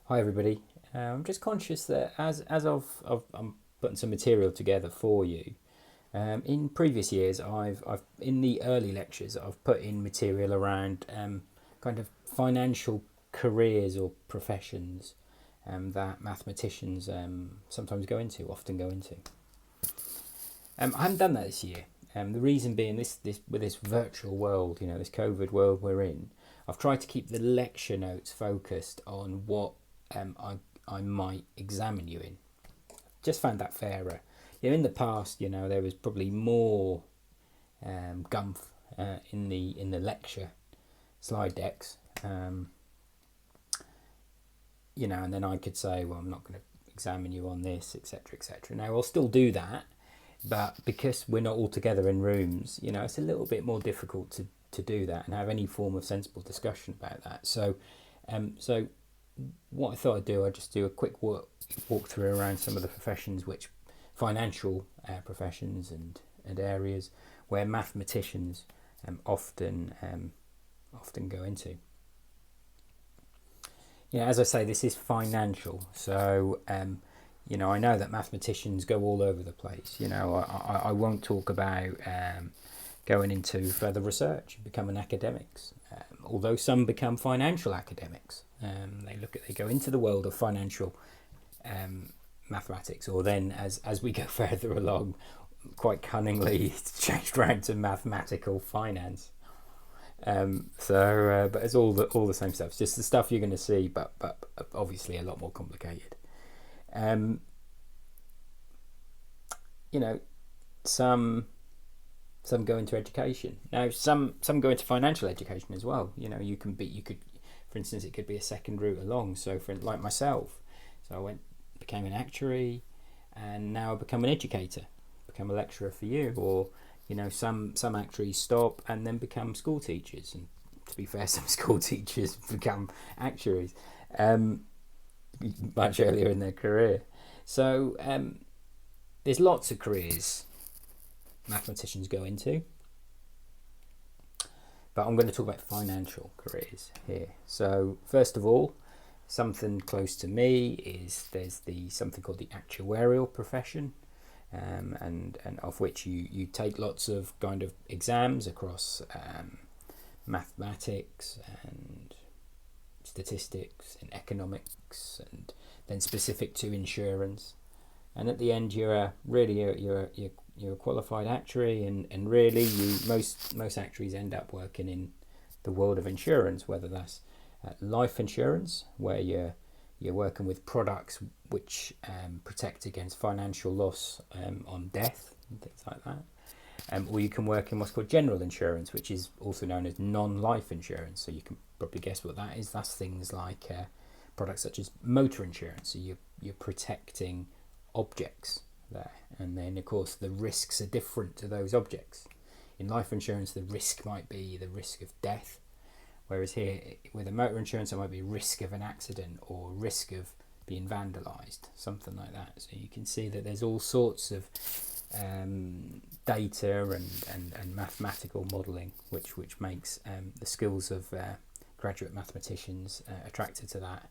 Hi everybody. I'm just conscious that I'm putting some material together for you. In previous years, I've in the early lectures I've put in material around kind of financial careers or professions that mathematicians sometimes often go into. I haven't done that this year. The reason being this with this virtual world, this COVID world we're in, I've tried to keep the lecture notes focused on what I might examine you in. Just found that fairer. In the past, there was probably more gumph in the lecture slide decks. And then I could say, well, I'm not going to examine you on this, etc., etc. Now I'll still do that, but because we're not all together in rooms, it's a little bit more difficult to do that and have any form of sensible discussion about that. So what I thought I'd just do a quick walk through around some of the professions, which financial professions and areas where mathematicians often go into. As I say, this is financial, so I know that mathematicians go all over the place. I won't talk about going into further research, becoming academics. Although some become financial academics, they go into the world of financial mathematics, or then as we go further along, quite cunningly, it's changed around to mathematical finance. But it's all the same stuff. It's just the stuff you're going to see, but obviously a lot more complicated. Some go into education. Now, some go into financial education as well. You could, for instance, it could be a second route along. So, like myself, so became an actuary, and now I become an educator, become a lecturer for you. Or, some actuaries stop and then become school teachers. And to be fair, some school teachers become actuaries much earlier in their career. So there's lots of careers mathematicians go into, but I'm going to talk about financial careers here. So first of all, something close to me is there's something called the actuarial profession, and of which you take lots of kind of exams across mathematics and statistics and economics, and then specific to insurance. And at the end, you're a qualified actuary, and really, most actuaries end up working in the world of insurance, whether that's life insurance, where you're working with products which protect against financial loss on death and things like that. Or you can work in what's called general insurance, which is also known as non-life insurance. So you can probably guess what that is. That's things like products such as motor insurance. So you're protecting objects there, and then of course the risks are different to those objects. In life insurance, the risk might be the risk of death, whereas here with a motor insurance, it might be risk of an accident or risk of being vandalized, something like that. So you can see that there's all sorts of data and mathematical modelling, which makes the skills of graduate mathematicians attracted to that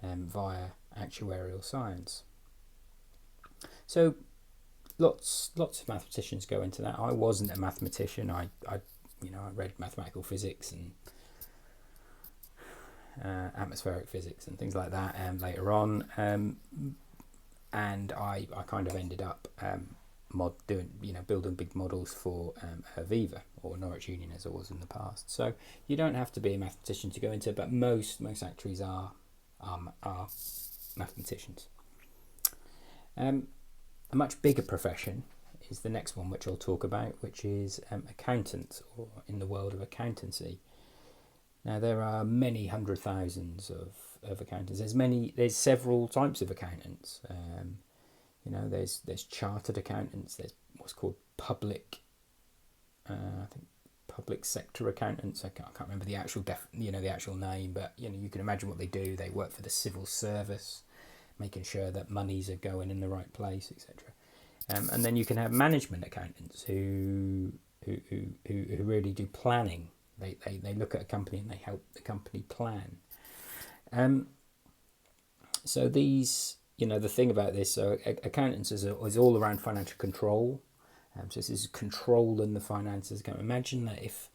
via actuarial science. So lots of mathematicians go into that. I wasn't a mathematician. I read mathematical physics and atmospheric physics and things like that later on, and I kind of ended up building big models for Aviva or Norwich Union, as I was in the past. So you don't have to be a mathematician to go into it, but most actuaries are mathematicians. A much bigger profession is the next one, which I'll talk about, which is accountants, or in the world of accountancy. Now, there are many hundred thousands of accountants. There's several types of accountants. There's chartered accountants. There's what's called public sector accountants. I can't remember the actual the actual name, but you can imagine what they do. They work for the civil service, making sure that monies are going in the right place, etc. And then you can have management accountants who really do planning. They look at a company and they help the company plan. So these, the thing about this, so accountants is all around financial control. So this is controlling the finances. Can imagine that if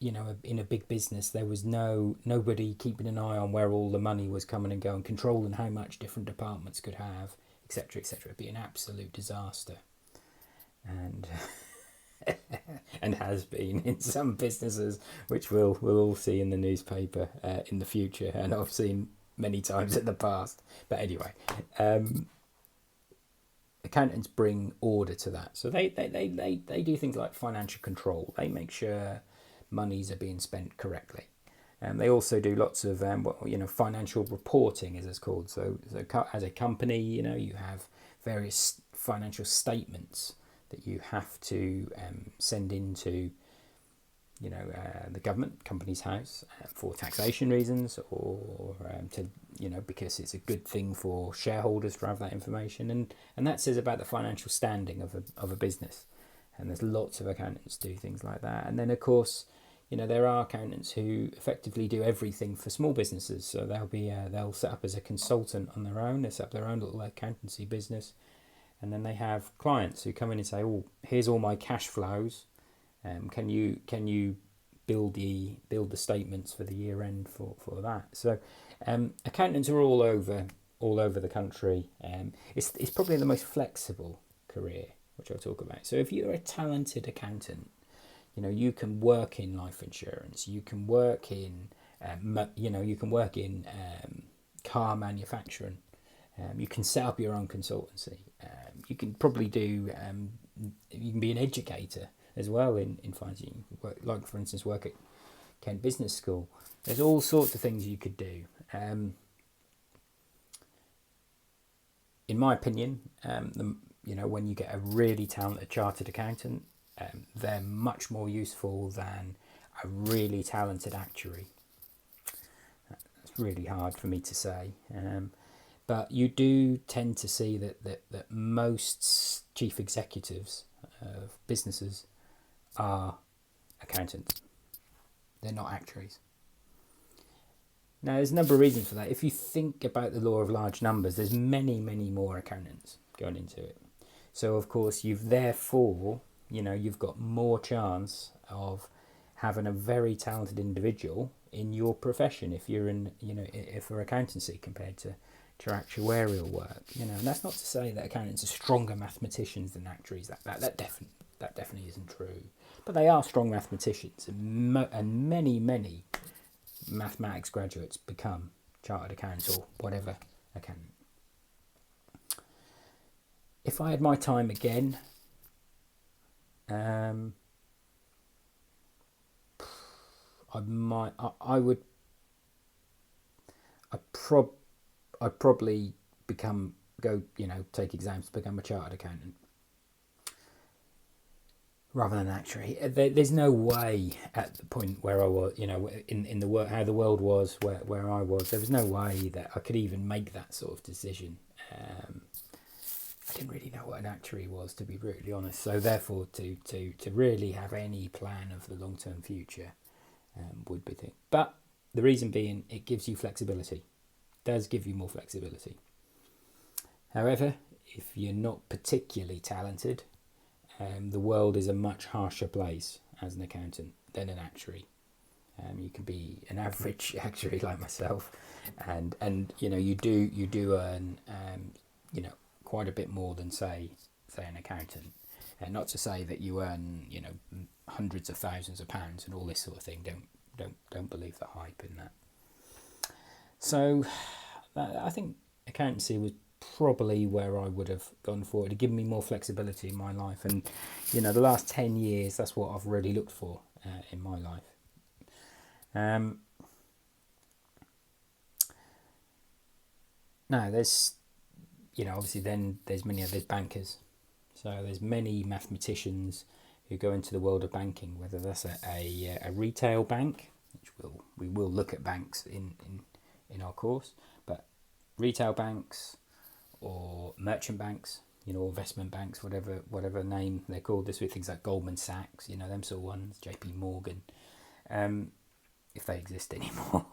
in a big business there was nobody keeping an eye on where all the money was coming and going, controlling how much different departments could have, etc., etc. It'd be an absolute disaster, and and has been in some businesses, which we'll all see in the newspaper in the future, and I've seen many times in the past. But anyway, accountants bring order to that. So they do things like financial control. They make sure monies are being spent correctly. They also do lots of financial reporting, as it's called. So as a company, you have various financial statements that you have to send into the government, Companies House, for taxation reasons, or to because it's a good thing for shareholders to have that information, and that says about the financial standing of a business. And there's lots of accountants do things like that. And then of course, there are accountants who effectively do everything for small businesses. So they'll set up as a consultant on their own. They set up their own little accountancy business, and then they have clients who come in and say, "Oh, here's all my cash flows. Can you build the statements for the year end for that?" So accountants are all over the country. It's probably the most flexible career, which I'll talk about. So if you're a talented accountant, you can work in life insurance. You can work in car manufacturing. You can set up your own consultancy. You can probably do. You can be an educator as well in finance. You can work, like for instance, work at Kent Business School. There's all sorts of things you could do. In my opinion, when you get a really talented chartered accountant, they're much more useful than a really talented actuary. That's really hard for me to say. But you do tend to see that most chief executives of businesses are accountants. They're not actuaries. Now, there's a number of reasons for that. If you think about the law of large numbers, there's many, many more accountants going into it. So, of course, you've got more chance of having a very talented individual in your profession if you're for accountancy compared to actuarial work. And that's not to say that accountants are stronger mathematicians than actuaries. That definitely isn't true. But they are strong mathematicians, and many mathematics graduates become chartered accountants or whatever accountant. If I had my time again, I'd probably take exams to become a chartered accountant rather than an actuary. There's no way at the point where I was, in the work, how the world was, where I was, there was no way that I could even make that sort of decision. I didn't really know what an actuary was, to be brutally honest. So therefore, to really have any plan of the long-term future would be thing. But the reason being, it gives you flexibility. It does give you more flexibility. However, if you're not particularly talented, the world is a much harsher place as an accountant than an actuary. You can be an average actuary like myself, and you do earn quite a bit more than say an accountant. And not to say that you earn hundreds of thousands of pounds and all this sort of thing. Don't believe the hype in that. So I think accountancy was probably where I would have gone for. It had given me more flexibility in my life, and the last 10 years, that's what I've really looked for in my life. Now there's obviously then there's bankers, so there's many mathematicians who go into the world of banking, whether that's a retail bank, which we will look at banks in our course, but retail banks or merchant banks, investment banks, whatever name they're called. This with things like Goldman Sachs, them sort of ones, JP Morgan, if they exist anymore.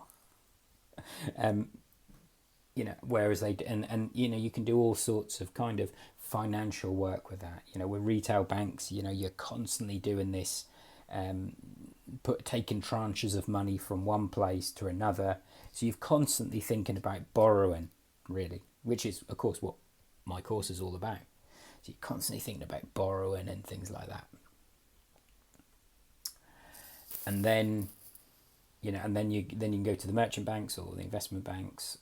whereas and you can do all sorts of kind of financial work with that. With retail banks, you're constantly doing this, taking tranches of money from one place to another. So you're constantly thinking about borrowing, really, which is, of course, what my course is all about. So you're constantly thinking about borrowing and things like that. And then, and then you can go to the merchant banks or the investment banks,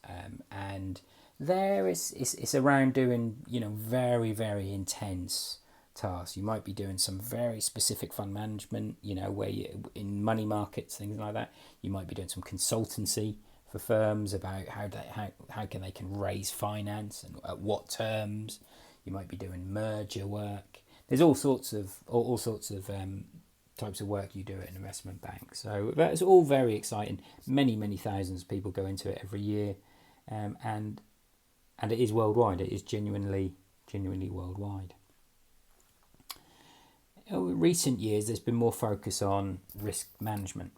and there it's around doing very, very intense tasks. You might be doing some very specific fund management, where you in money markets, things like that. You might be doing some consultancy for firms about how they can raise finance and at what terms. You might be doing merger work. There's all sorts of types of work you do at an investment bank. So that's all very exciting. Many, many thousands of people go into it every year, and it is worldwide. It is genuinely worldwide. In recent years, there's been more focus on risk management,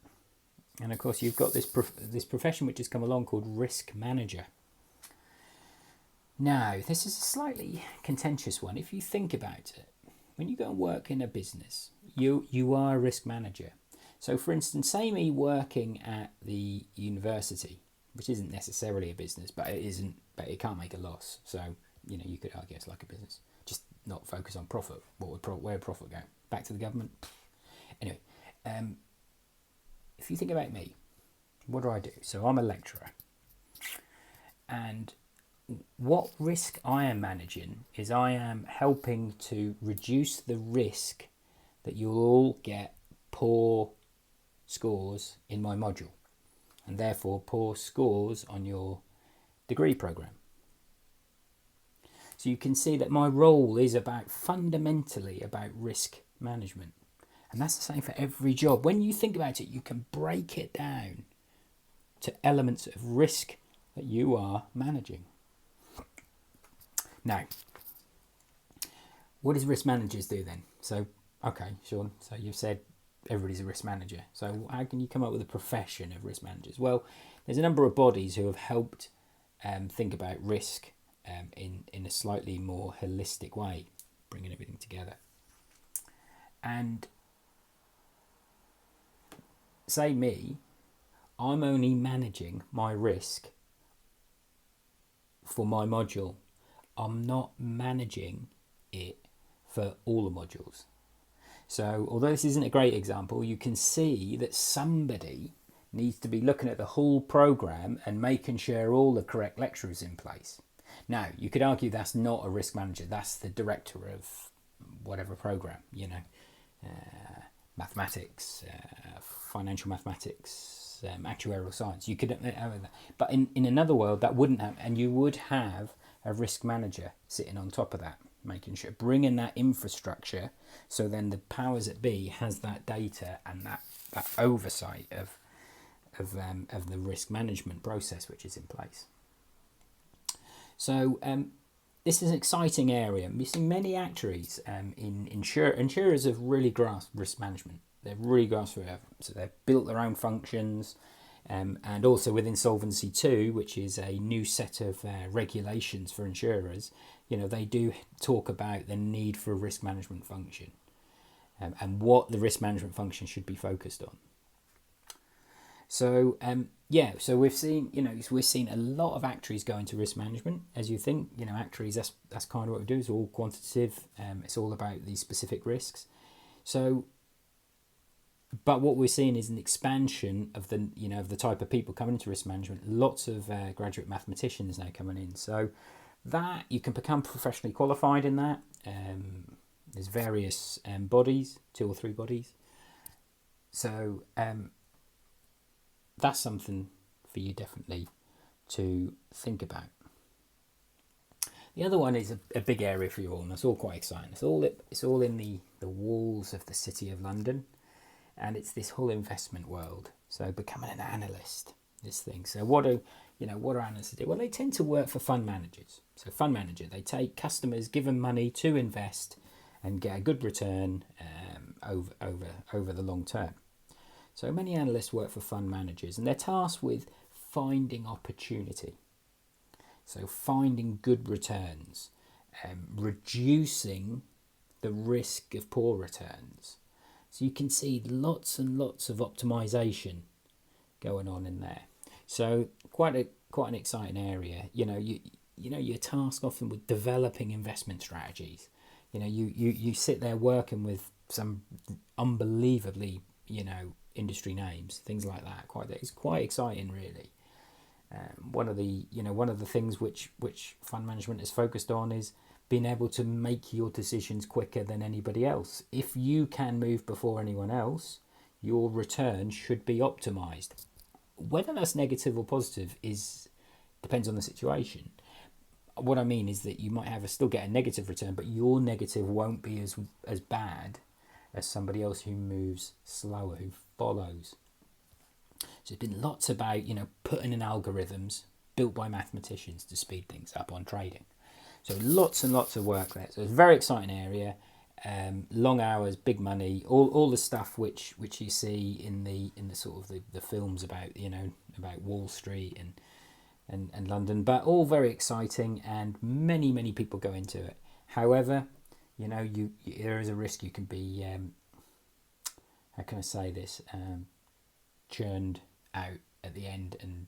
and of course, you've got this profession which has come along called risk manager. Now, this is a slightly contentious one. If you think about it, when you go and work in a business, you are a risk manager. So, for instance, say me working at the university, which isn't necessarily a business, but it can't make a loss. So, you could argue it's like a business, just not focus on profit. Where would profit go? Back to the government. Anyway, if you think about me, what do? So I'm a lecturer, and what risk I am managing is I am helping to reduce the risk that you'll all get poor scores in my module, and therefore poor scores on your degree programme. So you can see that my role is fundamentally about risk management. And that's the same for every job. When you think about it, you can break it down to elements of risk that you are managing. Now, what does risk managers do then? So, okay, Sean, so you've said everybody's a risk manager. So how can you come up with a profession of risk managers? Well, there's a number of bodies who have helped think about risk in a slightly more holistic way, bringing everything together. And say me, I'm only managing my risk for my module. I'm not managing it for all the modules. So although this isn't a great example, you can see that somebody needs to be looking at the whole programme and making sure all the correct lecturers in place. Now, you could argue that's not a risk manager, that's the director of whatever programme, mathematics, financial mathematics, actuarial science. You could, but in another world that wouldn't have, and you would have a risk manager sitting on top of that, making sure, bringing that infrastructure, so then the powers that be has that data and that oversight of the risk management process which is in place. So this is an exciting area. We've seen many actuaries insurers have really grasped risk management. They've really grasped it. So they've built their own functions, and also within Solvency II, which is a new set of regulations for insurers, they do talk about the need for a risk management function, and what the risk management function should be focused on. So so we've seen a lot of actuaries go into risk management. As you think, actuaries, that's kind of what we do. It's all quantitative. It's all about these specific risks. So, but what we're seeing is an expansion of the type of people coming into risk management. Lots of graduate mathematicians now coming in. So that you can become professionally qualified in that. There's various bodies, 2 or 3 bodies. So that's something for you definitely to think about. The other one is a big area for you all, and it's all quite exciting. It's all in the walls of the City of London, and it's this whole investment world. So becoming an analyst, this thing. So what do analysts do? Well, they tend to work for fund managers. So fund manager, they take customers, give them money to invest, and get a good return over the long term. So many analysts work for fund managers, and they're tasked with finding opportunity. So finding good returns, reducing the risk of poor returns. So you can see lots and lots of optimization going on in there. So quite an exciting area. You're tasked often with developing investment strategies. You sit there working with some unbelievably industry names, things like that. It's quite exciting, really. One of the things which fund management is focused on is being able to make your decisions quicker than anybody else. If you can move before anyone else, your return should be optimized. Whether that's negative or positive depends on the situation. What I mean is that you might still get a negative return, but your negative won't be as bad as somebody else who moves slower, who follows. So there's been lots about putting in algorithms built by mathematicians to speed things up on trading. So lots and lots of work there. So it's a very exciting area. Long hours, big money, all the stuff which you see in the sort of the films about about Wall Street and London, but all very exciting, and many people go into it. However, there is a risk you can be how can I say this, churned out at the end and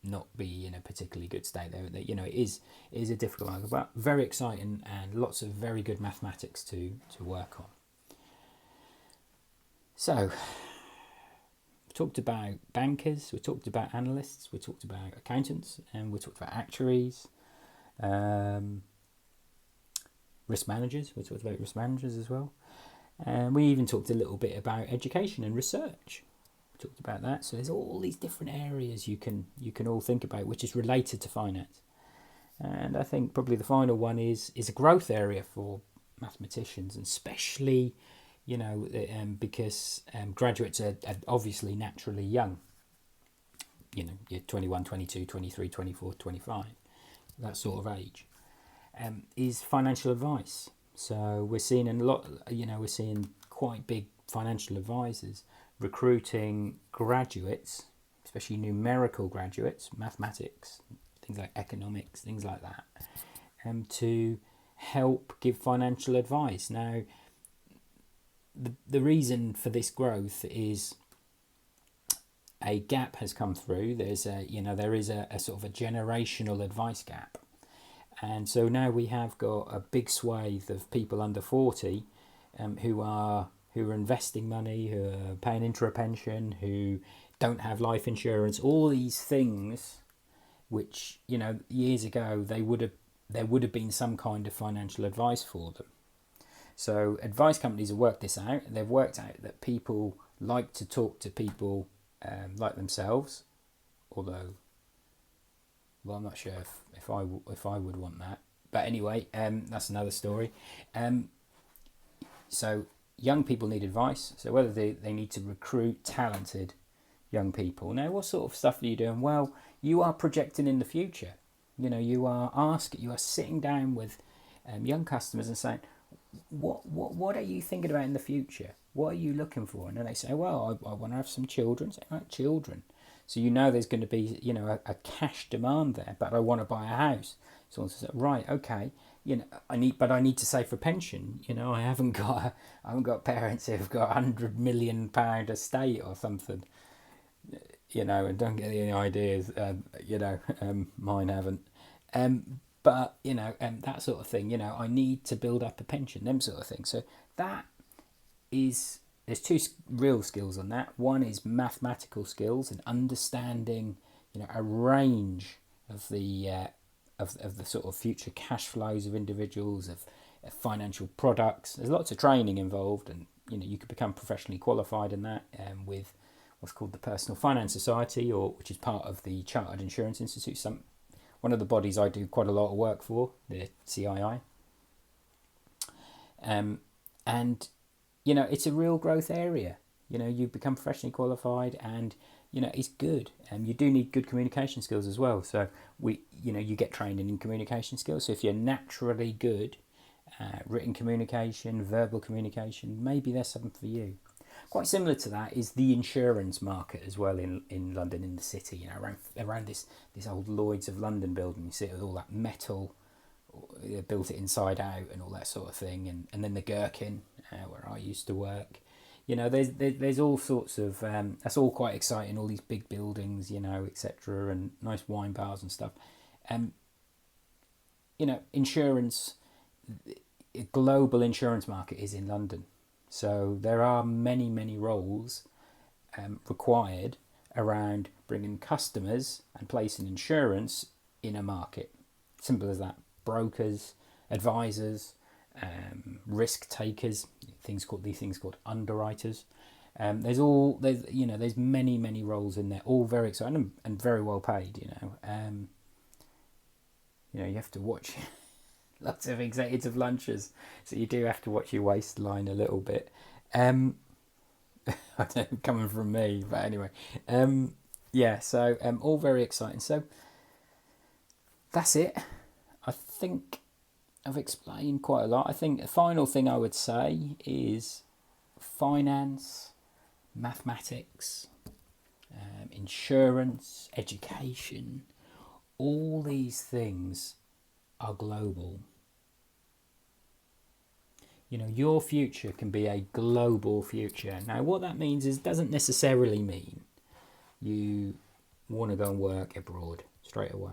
not be in a particularly good state. It is a difficult one, but very exciting and lots of very good mathematics to work on. So we talked about bankers, we talked about analysts, we talked about accountants, and we talked about actuaries, risk managers. We talked about risk managers as well, and we even talked a little bit about education and research. Talked about that. So there's all these different areas you can all think about, which is related to finance. And I think probably the final one is a growth area for mathematicians, and especially because graduates are obviously naturally young. You're 21, 22, 23, 24, 25, that sort of age. Is financial advice. So we're seeing we're seeing quite big financial advisors recruiting graduates, especially numerical graduates, mathematics, things like economics, things like that, to help give financial advice. Now, the reason for this growth is a gap has come through. There is a sort of a generational advice gap, and so now we have got a big swathe of people under 40 who are investing money, who are paying into a pension, who don't have life insurance, all these things which, years ago there would have been some kind of financial advice for them. So advice companies have worked this out. They've worked out that people like to talk to people like themselves, although, well, I'm not sure if I would want that. But anyway, that's another story. So young people need advice. So whether they need to recruit talented young people. Now, what sort of stuff are you doing? Well, you are projecting in the future. You are sitting down with young customers and saying, what are you thinking about in the future? What are you looking for? And then they say, well, I want to have some children. Say, right, children. So there's going to be a cash demand there, but I want to buy a house. So says, right, okay. I need to save for pension. I haven't got parents who've got £100 million estate or something. And don't get any ideas. Mine haven't. But that sort of thing. I need to build up a pension. Them sort of thing. So there's two real skills on that. One is mathematical skills and understanding, a range of the sort of future cash flows of individuals, of financial products. There's lots of training involved, and you could become professionally qualified in that with what's called the Personal Finance Society, which is part of the Chartered Insurance Institute. One of the bodies I do quite a lot of work for, the CII. And it's a real growth area. You become professionally qualified, and it's good. You do need good communication skills as well. So you get trained in communication skills. So if you're naturally good at written communication, verbal communication, maybe there's something for you. Quite similar to that is the insurance market as well in London, in the city. You know, around this old Lloyd's of London building, you see it with all that metal. They built it inside out and all that sort of thing, and then the Gherkin, where I used to work. You know, there's all sorts of that's all quite exciting. All these big buildings, you know, etc., and nice wine bars and stuff. You know, insurance, global insurance market is in London, so there are many roles required around bringing customers and placing insurance in a market. Simple as that. Brokers, advisors, risk takers, these things called underwriters. There's many roles in there, all very exciting and very well paid. You have to watch lots of executive lunches, so you do have to watch your waistline a little bit. I don't know, coming from me, but anyway, so all very exciting. So that's it. I think I've explained quite a lot. I think the final thing I would say is finance, mathematics, insurance, education, all these things are global. You know, your future can be a global future. Now, what that means is doesn't necessarily mean you want to go and work abroad straight away.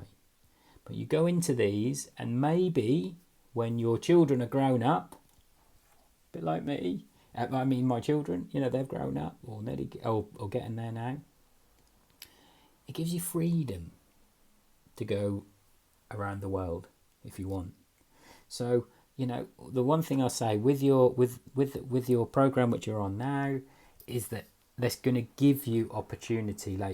But you go into these, and maybe when your children are grown up, a bit like me, I mean my children, you know, they've grown up or nearly, or getting there now. It gives you freedom to go around the world if you want. So, you know, the one thing I'll say with your program which you're on now is that that's going to give you opportunity later